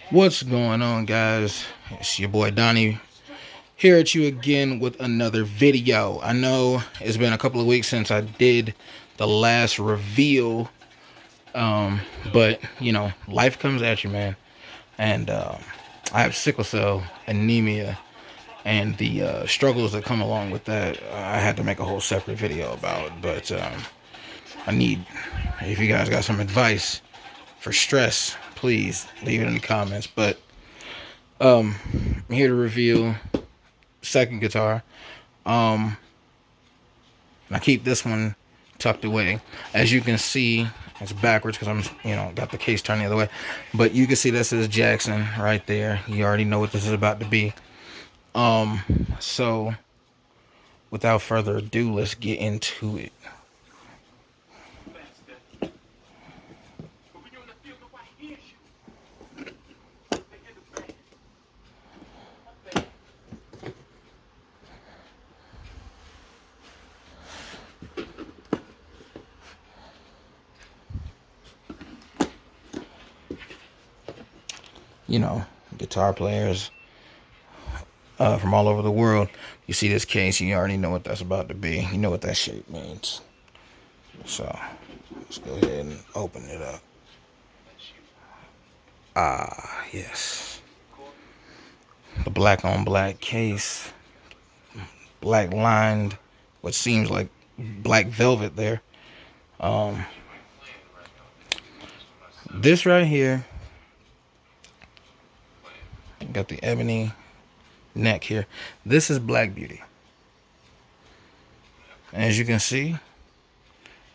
What's going on, guys? It's your boy Donnie here at you again with another video. I know it's been a couple of weeks since I did the last reveal, but life comes at you, man. And I have sickle cell anemia, and the struggles that come along with that. I had to make a whole separate video about, but I need, if you guys got some advice for stress, please leave it in the comments. But I'm here to reveal second guitar. And I keep this one tucked away. As you can see, it's backwards because I'm, got the case turned the other way. But you can see this is Jackson right there. You already know what this is about to be. So without further ado, let's get into it. Guitar players from all over the world. You see this case, you already know what that's about to be. You know what that shape means. So let's go ahead and open it up. Ah, yes. The black on black case. Black lined, what seems like black velvet there. This right here, got the ebony neck here. This is Black Beauty. As you can see,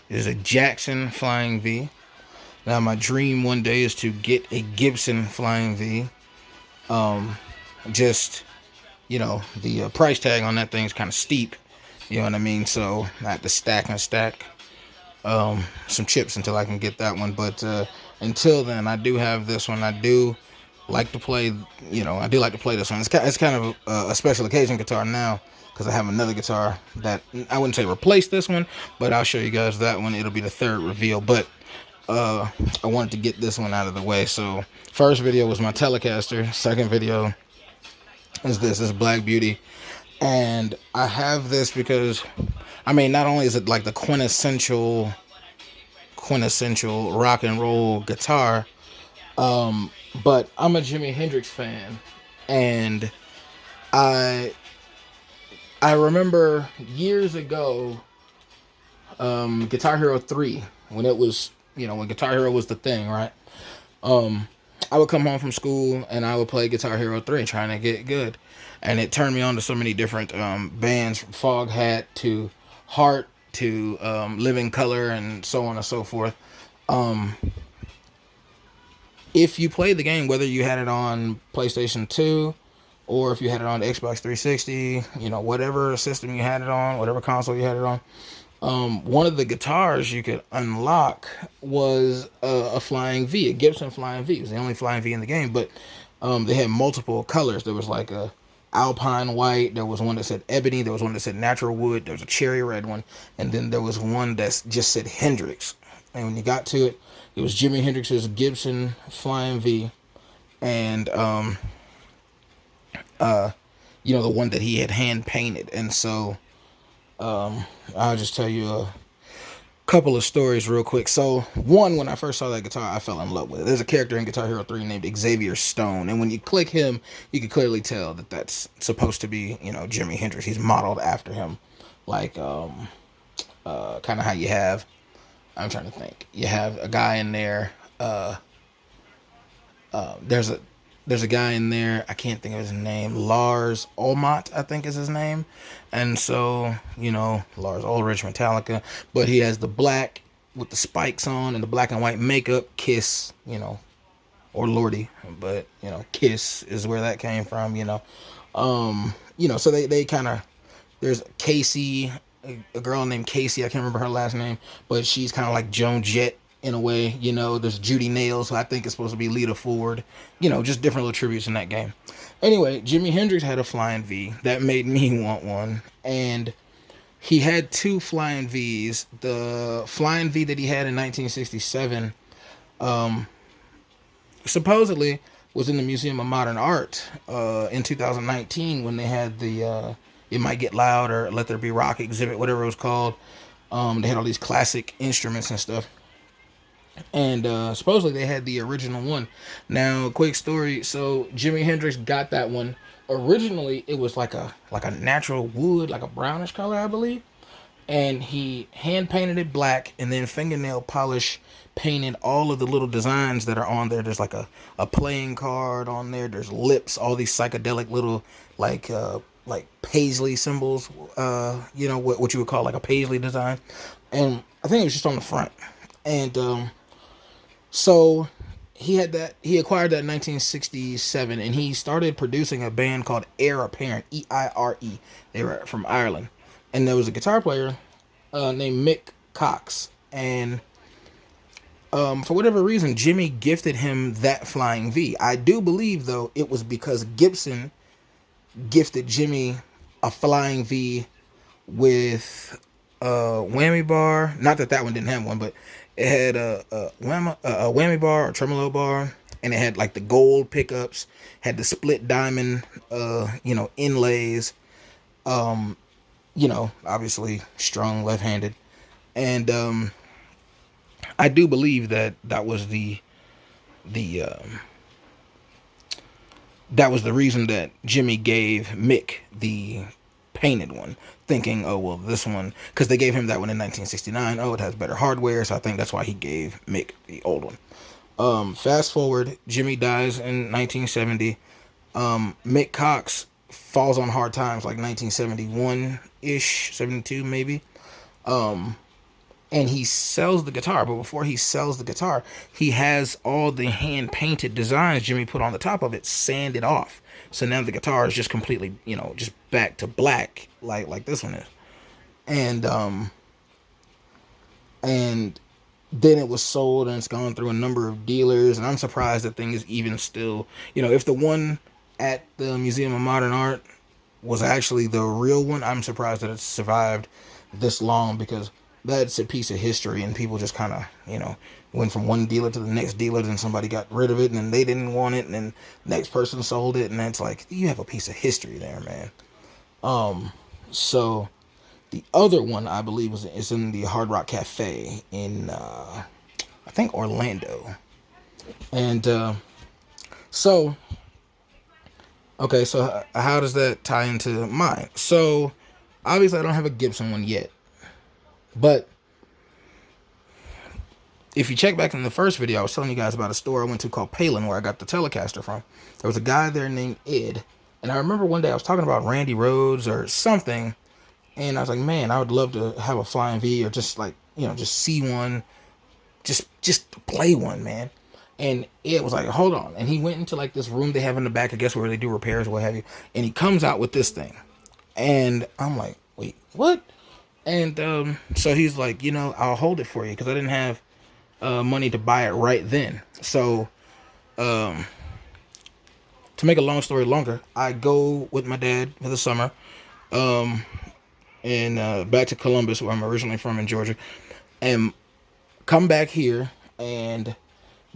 is a Jackson Flying V. Now my dream one day is to get a Gibson Flying V. Just, the price tag on that thing is kind of steep. You know what I mean? So I have to stack some chips until I can get that one. But until then, I do have this one. I do like to play, I do like to play this one. It's kind of a special occasion guitar now because I have another guitar that I wouldn't say replace this one, but I'll show you guys that one. It'll be the third reveal. But I wanted to get this one out of the way. So first video was my Telecaster. Second video is this is Black Beauty. And I have this because, not only is it like the quintessential rock and roll guitar, but I'm a Jimi Hendrix fan, and I remember years ago, Guitar Hero 3, when it was, when Guitar Hero was the thing, right? I would come home from school and I would play Guitar Hero 3 trying to get good. And it turned me on to so many different bands, from Foghat to Heart to Living Color and so on and so forth. If you played the game, whether you had it on PlayStation 2 or if you had it on Xbox 360, whatever system you had it on, whatever console you had it on, one of the guitars you could unlock was a Flying V, a Gibson Flying V. It was the only Flying V in the game, but they had multiple colors. There was like a Alpine white, there was one that said ebony, there was one that said natural wood, there was a cherry red one, and then there was one that just said Hendrix. And when you got to it, it was Jimi Hendrix's Gibson Flying V, and the one that he had hand painted. And so I'll just tell you a couple of stories real quick. So one, when I first saw that guitar, I fell in love with it. There's a character in Guitar Hero 3 named Xavier Stone, and when you click him, you can clearly tell that that's supposed to be, Jimi Hendrix. He's modeled after him, like kind of how you have, I'm trying to think, you have a guy in there, there's a guy in there, I can't think of his name, Lars Ulmott, I think is his name. And so, Lars Ulrich, Metallica, but he has the black with the spikes on and the black and white makeup, Kiss, or Lordy, but, Kiss is where that came from, so they kind of, there's Casey, a girl named Casey, I can't remember her last name, but she's kind of like Joan Jett in a way. There's Judy Nails, who I think is supposed to be Lita Ford, just different little tributes in that game. Anyway, Jimi Hendrix had a Flying V that made me want one, and he had two Flying Vs. The Flying V that he had in 1967, supposedly was in the Museum of Modern Art in 2019 when they had the It Might Get Loud or Let There Be Rock exhibit, whatever it was called. They had all these classic instruments and stuff. And supposedly they had the original one. Now, quick story. So Jimi Hendrix got that one. Originally, it was like a natural wood, like a brownish color, I believe. And he hand painted it black, and then fingernail polish painted all of the little designs that are on there. There's like a playing card on there. There's lips, all these psychedelic little like paisley symbols. You know what you would call like a paisley design. And I think it was just on the front. And so he had that. He acquired that in 1967, and he started producing a band called Heir Apparent, Eire. They were from Ireland, and there was a guitar player named Mick Cox, and for whatever reason, Jimmy gifted him that Flying V. I do believe though it was because Gibson gifted Jimmy a Flying V with a whammy bar. Not that that one didn't have one, but it had a whammy bar or tremolo bar, and it had like the gold pickups, had the split diamond, inlays. Obviously strung left-handed, and I do believe that was the that was the reason that Jimmy gave Mick the painted one, thinking, oh well, this one, because they gave him that one in 1969. Oh, it has better hardware, so I think that's why he gave Mick the old one. Fast forward, Jimmy dies in 1970. Mick Cox falls on hard times, like 1971 ish, 72 maybe. And he sells the guitar, but before he sells the guitar, he has all the hand painted designs Jimmy put on the top of it sanded off. So now the guitar is just completely, just back to black, like this one is. And then it was sold, and it's gone through a number of dealers, and I'm surprised that thing is even still, if the one at the Museum of Modern Art was actually the real one, I'm surprised that it's survived this long, because that's a piece of history, and people just kind of, went from one dealer to the next dealer, then somebody got rid of it, and then they didn't want it, and then the next person sold it, and it's like, you have a piece of history there, man. So the other one, I believe, is in the Hard Rock Cafe in, I think, Orlando. And so, okay, so how does that tie into mine? So, obviously, I don't have a Gibson one yet. But if you check back in the first video, I was telling you guys about a store I went to called Palin, where I got the Telecaster from. There was a guy there named Ed. And I remember one day I was talking about Randy Rhoads or something. And I was like, man, I would love to have a Flying V, or just like, just see one. Just play one, man. And Ed was like, hold on. And he went into like this room they have in the back, I guess, where they do repairs or what have you. And he comes out with this thing. And I'm like, wait, what? And so he's like, I'll hold it for you, because I didn't have money to buy it right then. So to make a long story longer, I go with my dad for the summer and back to Columbus, where I'm originally from in Georgia, and come back here and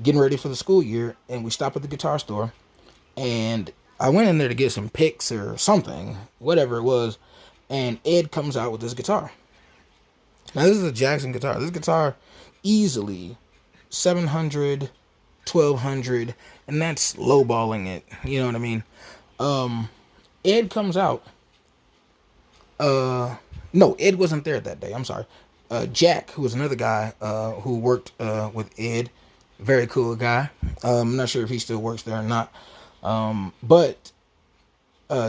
getting ready for the school year, and we stop at the guitar store, and I went in there to get some picks or something, whatever it was, and Ed comes out with this guitar. Now, this is a Jackson guitar. This guitar, easily $700, $1,200, and that's lowballing it. You know what I mean? Ed comes out. No, Ed wasn't there that day. I'm sorry. Jack, who was another guy who worked with Ed, very cool guy. I'm not sure if he still works there or not. But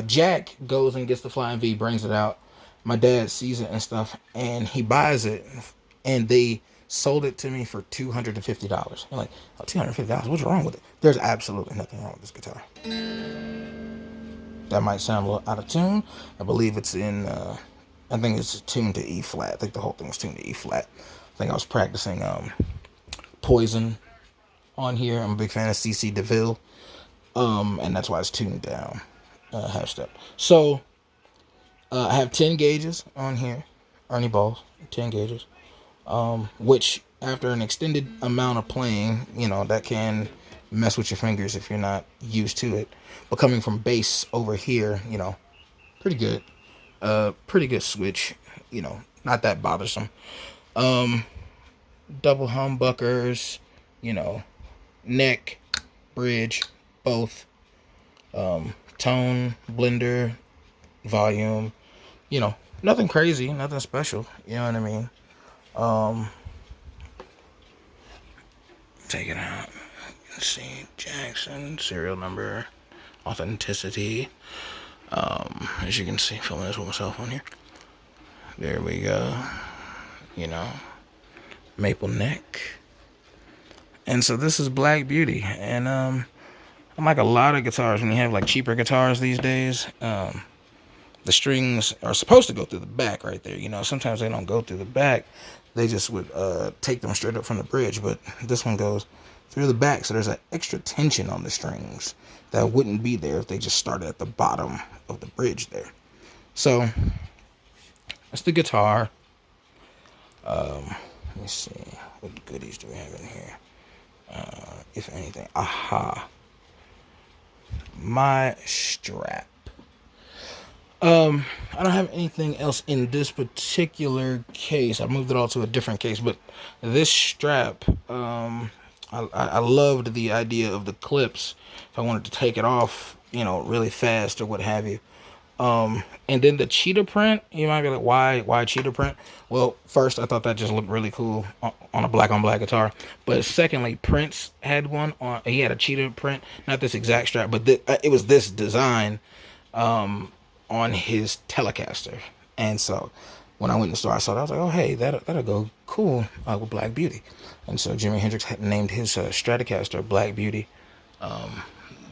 Jack goes and gets the Flying V, brings it out. My dad sees it and stuff, and he buys it, and they sold it to me for $250. I'm like, oh, $250? What's wrong with it? There's absolutely nothing wrong with this guitar. That might sound a little out of tune. I believe it's in, I think it's tuned to E flat. I think the whole thing was tuned to E flat. I think I was practicing Poison on here. I'm a big fan of C.C. DeVille, and that's why it's tuned down half step. So I have 10 gauges on here, Ernie Balls, 10 gauges, which after an extended amount of playing, that can, mess with your fingers if you're not used to it. But coming from bass over here, you know, pretty good. Pretty good switch. You know, not that bothersome. Double humbuckers, you know, neck, bridge, both. Tone, blender, volume, you know, nothing crazy, nothing special. You know what I mean? Take it out. Let's see, Jackson, serial number, authenticity. As you can see, filming this with myself on here. There we go. You know, maple neck. And so this is Black Beauty. And unlike a lot of guitars, when you have like cheaper guitars these days, the strings are supposed to go through the back right there. You know, sometimes they don't go through the back. They just would take them straight up from the bridge. But this one goes through the back, so there's an extra tension on the strings that wouldn't be there if they just started at the bottom of the bridge there. So that's the guitar. Let me see, what goodies do we have in here? If anything, aha, my strap. I don't have anything else in this particular case. I moved it all to a different case, but this strap, I loved the idea of the clips. If I wanted to take it off, you know, really fast or what have you. And then the cheetah print, you might be like, why cheetah print? Well, first, I thought that just looked really cool on a black on black guitar. But secondly, Prince had one on, he had a cheetah print, not this exact strap, but it was this design, on his Telecaster. And so when I went in the store, I saw that, I was like, oh, hey, that'll go cool with Black Beauty. And so Jimi Hendrix had named his Stratocaster Black Beauty.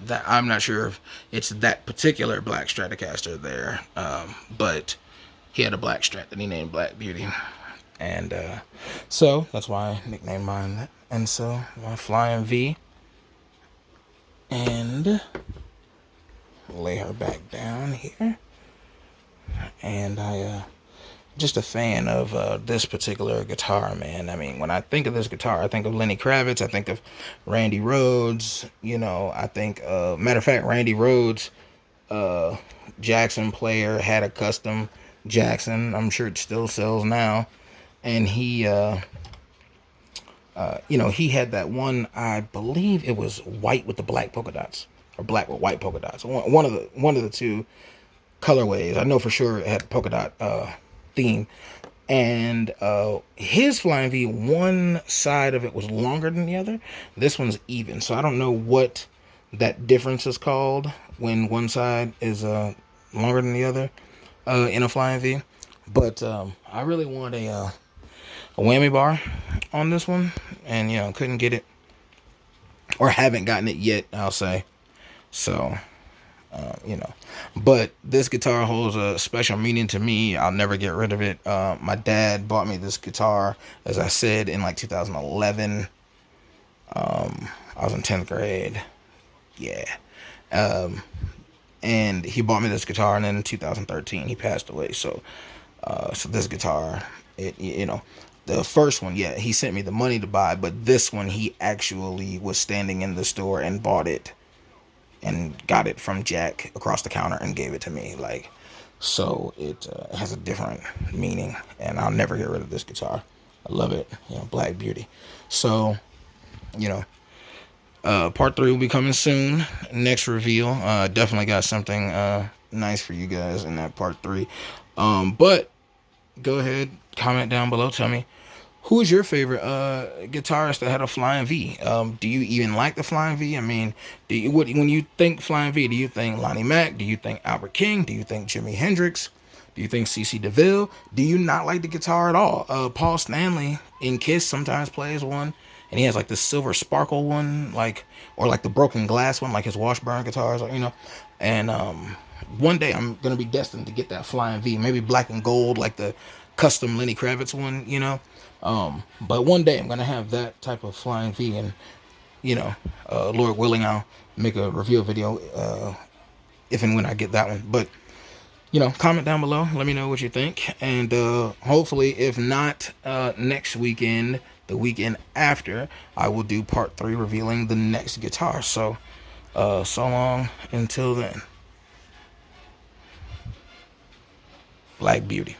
That I'm not sure if it's that particular black Stratocaster there, but he had a black Strat that he named Black Beauty. And so that's why I nicknamed mine that. And so my Flying V, and lay her back down here. And I just a fan of this particular guitar, man. I mean, when I think of this guitar, I think of Lenny Kravitz, I think of Randy Rhoads, you know, I think, matter of fact, Randy Rhoads, Jackson player, had a custom Jackson. I'm sure it still sells now. And he, you know, he had that one, I believe it was white with the black polka dots, or black with white polka dots. One of the two colorways. I know for sure it had polka dot theme. And his Flying V, one side of it was longer than the other. This one's even. So I don't know what that difference is called when one side is longer than the other in a Flying V. But I really want a whammy bar on this one, and you know, couldn't get it, or haven't gotten it yet, I'll say. So you know, but this guitar holds a special meaning to me. I'll never get rid of it. My dad bought me this guitar, as I said, in like 2011. I was in 10th grade. Yeah. And he bought me this guitar, and then in 2013 he passed away. So this guitar, you know, the first one, yeah, he sent me the money to buy, but this one he actually was standing in the store and bought it and got it from Jack across the counter and gave it to me. Like, so it has a different meaning, and I'll never get rid of this guitar. I love it, you know, Black Beauty. So, you know, part 3 will be coming soon. Next reveal, definitely got something nice for you guys in that part 3. But go ahead, comment down below, tell me, who is your favorite guitarist that had a Flying V? Do you even like the Flying V? I mean, when you think Flying V, do you think Lonnie Mack? Do you think Albert King? Do you think Jimi Hendrix? Do you think C.C. DeVille? Do you not like the guitar at all? Paul Stanley in Kiss sometimes plays one, and he has like the silver sparkle one, like, or like the broken glass one, like his Washburn guitars, you know. And one day I'm gonna be destined to get that Flying V, maybe black and gold, like the custom Lenny Kravitz one, you know. But one day I'm gonna have that type of Flying V, and you know, Lord willing, I'll make a review video if and when I get that one. But you know, comment down below, let me know what you think, and hopefully, if not next weekend, the weekend after, I will do part 3 revealing the next guitar. So so long until then. Black Beauty.